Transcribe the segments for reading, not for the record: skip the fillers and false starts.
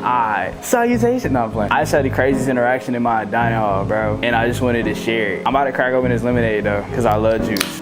Alright, salutation. No, I'm playing. I just had the craziest interaction in my dining hall, bro, and I just wanted to share it. I'm about to crack open this lemonade though, because I love juice.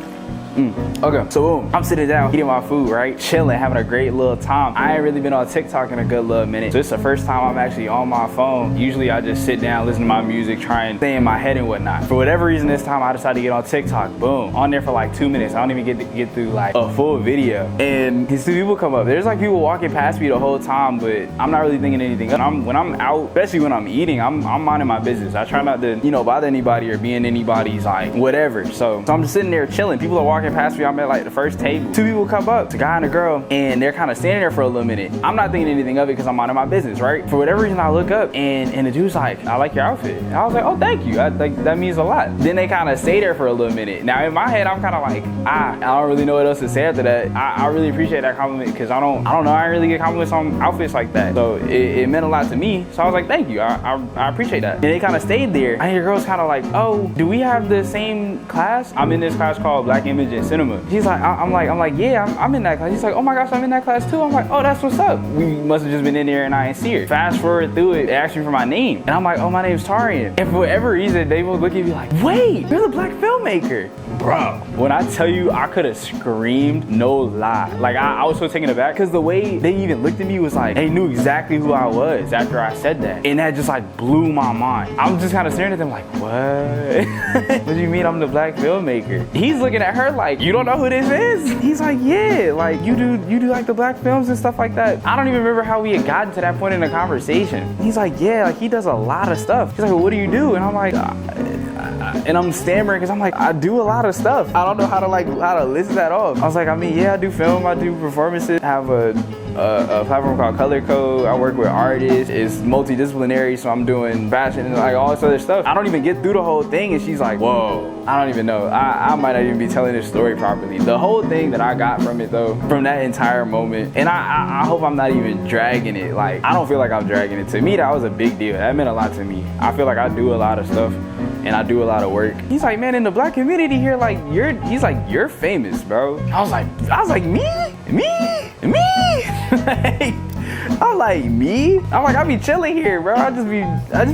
Okay, so boom, I'm sitting down, eating my food, right? Chilling, having a great little time. I ain't really been on TikTok in a good little minute. So it's the first time I'm actually on my phone. Usually I just sit down, listen to my music, try and stay in my head and whatnot. For whatever reason this time I decided to get on TikTok. Boom, on there for like 2 minutes. I don't even get through like a full video. And these two people come up. There's like people walking past me the whole time, but I'm not really thinking anything. When I'm out, especially when I'm eating, I'm minding my business. I try not to, bother anybody or be in anybody's like whatever. So I'm just sitting there chilling. People are walking past me. I'm at like the first table. Two people come up, it's a guy and a girl, and they're kind of standing there for a little minute. I'm not thinking anything of it because I'm minding my business, right? For whatever reason, I look up and the dude's like, I like your outfit. And I was like, oh, thank you. That means a lot. Then they kind of stay there for a little minute. Now in my head, I'm kind of like, I don't really know what else to say after that. I really appreciate that compliment because I don't know. I really get compliments on outfits like that. So it meant a lot to me. So I was like, thank you. I appreciate that. And they kind of stayed there. And the girl's kind of like, oh, do we have the same class? I'm in this class called Black Image and Cinema. He's like, I'm like, yeah, I'm in that class. He's like, oh my gosh, I'm in that class too. I'm like, oh, that's what's up. We must have just been in there and I didn't see her. Fast forward through it, they asked me for my name. And I'm like, oh, my name's Taurean. And for whatever reason, they will look at me like, wait, you're the black filmmaker. Bro, when I tell you I could have screamed, no lie. Like I was so taken aback because the way they even looked at me was like, they knew exactly who I was after I said that. And that just like blew my mind. I'm just kind of staring at them like, what? What do you mean I'm the black filmmaker? He's looking at her like, you don't know who this is? He's like, yeah, like you do like the black films and stuff like that. I don't even remember how we had gotten to that point in the conversation. He's like, yeah, like he does a lot of stuff. He's like, well, what do you do? And I'm like, and I'm stammering because I'm like, I do a lot of stuff. I don't know how to list that off. I was like, I mean, yeah, I do film, I do performances. I have a platform called Color Code. I work with artists. It's multidisciplinary, so I'm doing fashion and like all this other stuff. I don't even get through the whole thing, and she's like, whoa, I don't even know. I might not even be telling this story properly. The whole thing that I got from it though, from that entire moment, and I hope I'm not even dragging it. Like, I don't feel like I'm dragging it. To me, that was a big deal. That meant a lot to me. I feel like I do a lot of stuff and I do a lot of work. He's like, man, in the black community here, like you're famous, bro. I was like, me? I'm like, me? I'm like, I be chilling here, bro. I just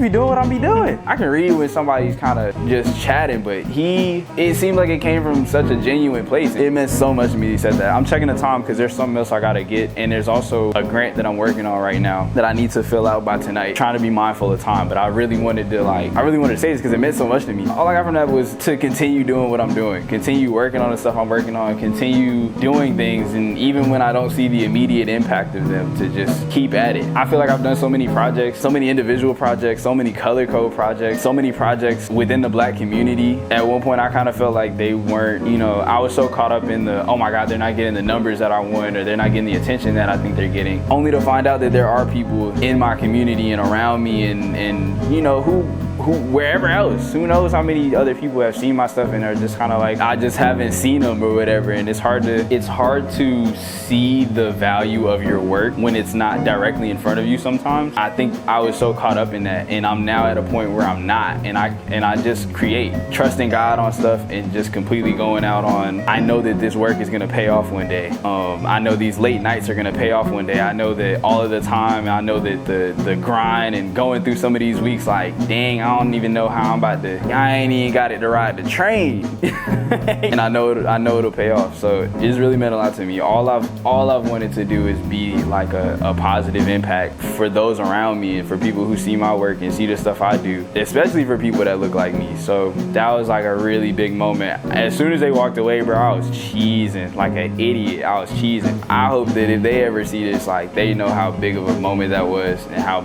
be doing what I be doing. I can read when somebody's kind of just chatting, but it seemed like it came from such a genuine place. It meant so much to me he said that. I'm checking the time because there's something else I gotta get, and there's also a grant that I'm working on right now that I need to fill out by tonight. Trying to be mindful of time, but I really wanted to say this because it meant so much to me. All I got from that was to continue doing what I'm doing, continue working on the stuff I'm working on, continue doing things, and even when I don't see the immediate impact of them, to just keep at it. I feel like I've done so many projects, so many individual projects, so many color code projects, so many projects within the black community. At one point I kind of felt like they weren't, I was so caught up in the, oh my God, they're not getting the numbers that I want, or they're not getting the attention that I think they're getting. Only to find out that there are people in my community and around me and who wherever else, who knows how many other people have seen my stuff and are just kind of like, I just haven't seen them or whatever. And it's hard to see the value of your work when it's not directly in front of you sometimes. I think I was so caught up in that, and I'm now at a point where I'm not, and I just create, trusting God on stuff and just completely going out on, I know that this work is gonna pay off one day. I know these late nights are gonna pay off one day. I know that all of the time, I know that the grind and going through some of these weeks, like, dang, I don't even know how I ain't even got it to ride the train. And I know it'll pay off. So it's really meant a lot to me. All I've wanted to do is be like a positive impact for those around me and for people who see my work and see the stuff I do, especially for people that look like me. So that was like a really big moment. As soon as they walked away, bro, I was cheesing like an idiot. I was cheesing. I hope that if they ever see this, like, they know how big of a moment that was and how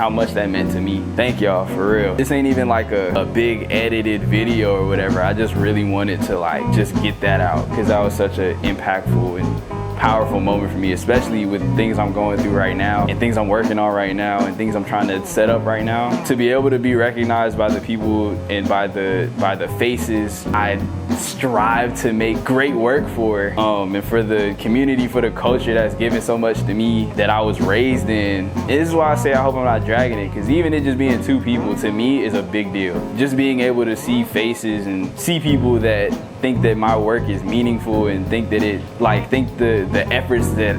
much that meant to me. Thank y'all, for real. This ain't even like a big edited video or whatever. I just really wanted to like just get that out because that was such an impactful and powerful moment for me, especially with things I'm going through right now and things I'm working on right now and things I'm trying to set up right now. To be able to be recognized by the people and by the faces I strive to make great work for, and for the community, for the culture that's given so much to me that I was raised in. This is why I say I hope I'm not dragging it, because even it just being two people to me is a big deal. Just being able to see faces and see people that think that my work is meaningful and think that the efforts that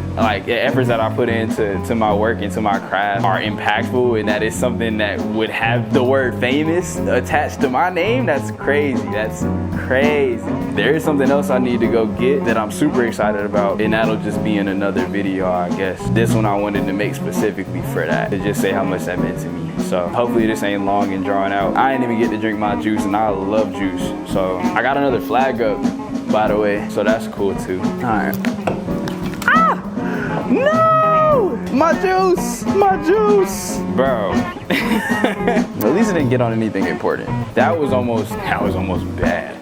I put into my work, into my craft are impactful, and that is something that would have the word famous attached to my name. That's crazy. That's crazy. There is something else I need to go get that I'm super excited about, and that'll just be in another video, I guess. This one I wanted to make specifically for that, to just say how much that meant to me. So hopefully this ain't long and drawn out. I ain't even get to drink my juice, and I love juice. So I got another flag up, by the way, so that's cool too. All right. Ah! No! My juice! My juice! Bro. At least it didn't get on anything important. That was almost bad.